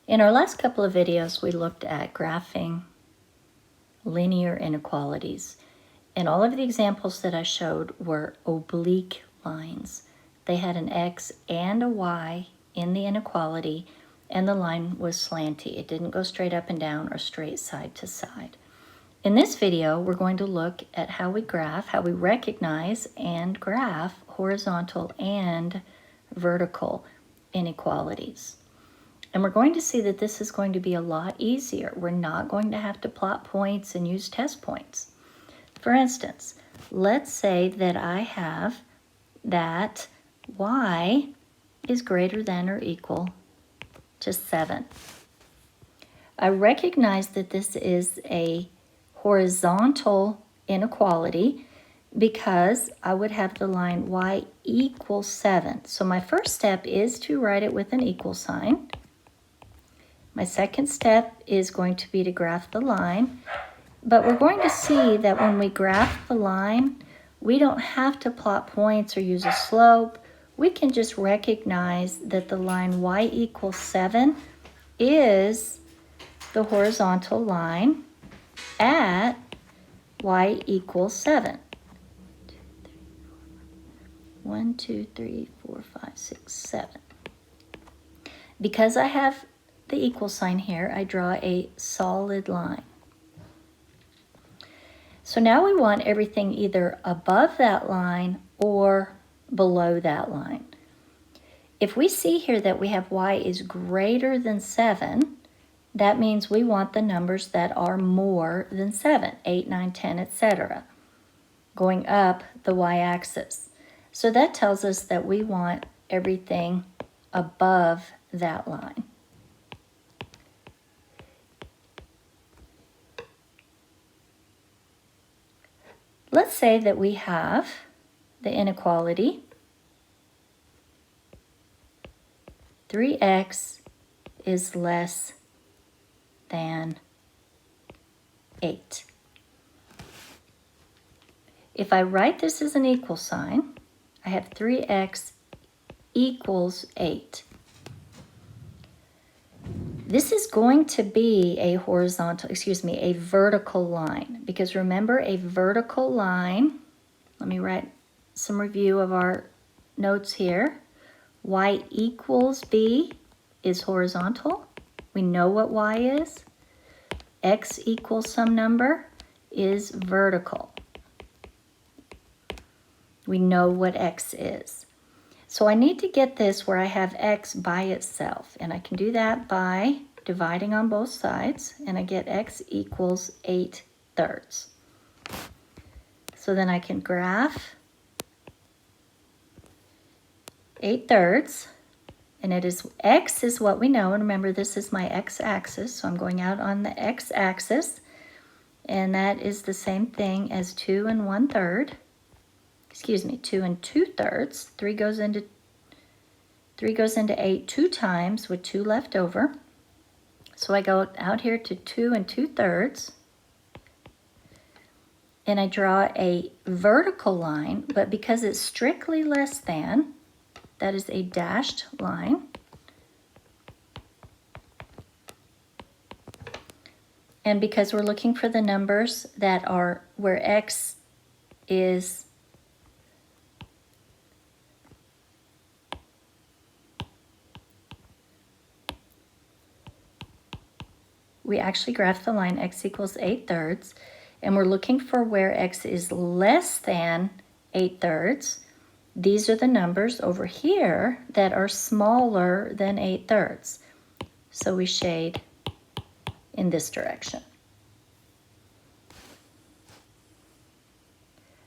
In our last couple of videos, we looked at graphing linear inequalities. And all of the examples that I showed were oblique lines. They had an X and a Y in the inequality, and the line was slanty. It didn't go straight up and down or straight side to side. In this video, we're going to look at how we graph, how we recognize and graph horizontal and vertical inequalities. And we're going to see that this is going to be a lot easier. We're not going to have to plot points and use test points. For instance, let's say that I have that y is greater than or equal to 7. I recognize that this is a horizontal inequality because I would have the line y equals 7. So my first step is to write it with an equal sign. My second step is going to be to graph the line, but we're going to see that when we graph the line, we don't have to plot points or use a slope. We can just recognize that the line y equals 7 is the horizontal line at y equals 7. 1, 2, 3, 4, 5, 6, 7. Because I have the equal sign here, I draw a solid line. So now we want everything either above that line or below that line. If we see here that we have y is greater than 7, that means we want the numbers that are more than 7, 8, 9, 10, etc., going up the y-axis. So that tells us that we want everything above that line. Let's say that we have the inequality 3x is less than 8. If I write this as an equal sign, I have 3x equals 8. This is going to be a a vertical line, because remember, a vertical line, let me write some review of our notes here. Y equals b is horizontal. We know what y is. X equals some number is vertical. We know what x is. So I need to get this where I have x by itself, and I can do that by dividing on both sides, and I get x equals 8/3. So then I can graph 8/3, and it is x is what we know, and remember this is my x-axis, so I'm going out on the x-axis, and that is the same thing as 2 1/3. 2 2/3. 3 goes into 8 2 times with 2 left over. So I go out here to 2 2/3. And I draw a vertical line, but because it's strictly less than, that is a dashed line. And because we're looking for the numbers that are where x is we actually graph the line x equals 8/3, and we're looking for where x is less than 8/3. These are the numbers over here that are smaller than 8/3. So we shade in this direction.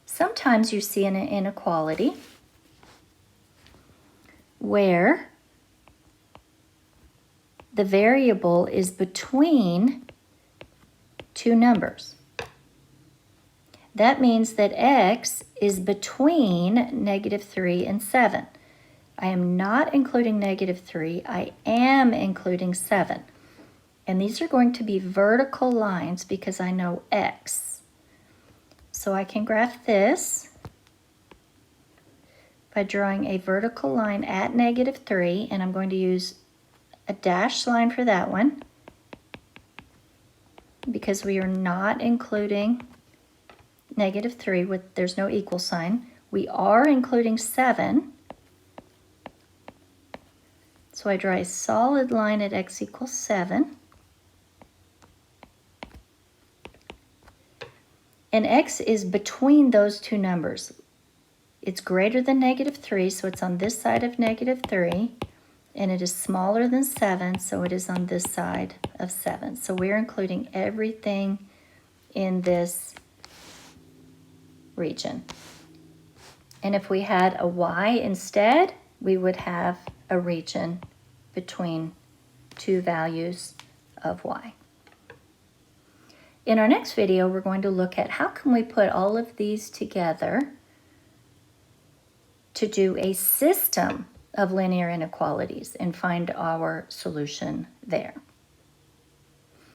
Sometimes you see an inequality where the variable is between two numbers. That means that x is between -3 and 7. I am not including -3, I am including 7. And these are going to be vertical lines because I know x. So I can graph this by drawing a vertical line at -3, and I'm going to use a dashed line for that one because we are not including -3 with, there's no equal sign. We are including 7. So I draw a solid line at x equals 7. And x is between those two numbers. It's greater than -3, so it's on this side of -3. And it is smaller than 7, so it is on this side of 7. So we're including everything in this region. And if we had a y instead, we would have a region between two values of y. In our next video, we're going to look at how can we put all of these together to do a system of linear inequalities and find our solution there.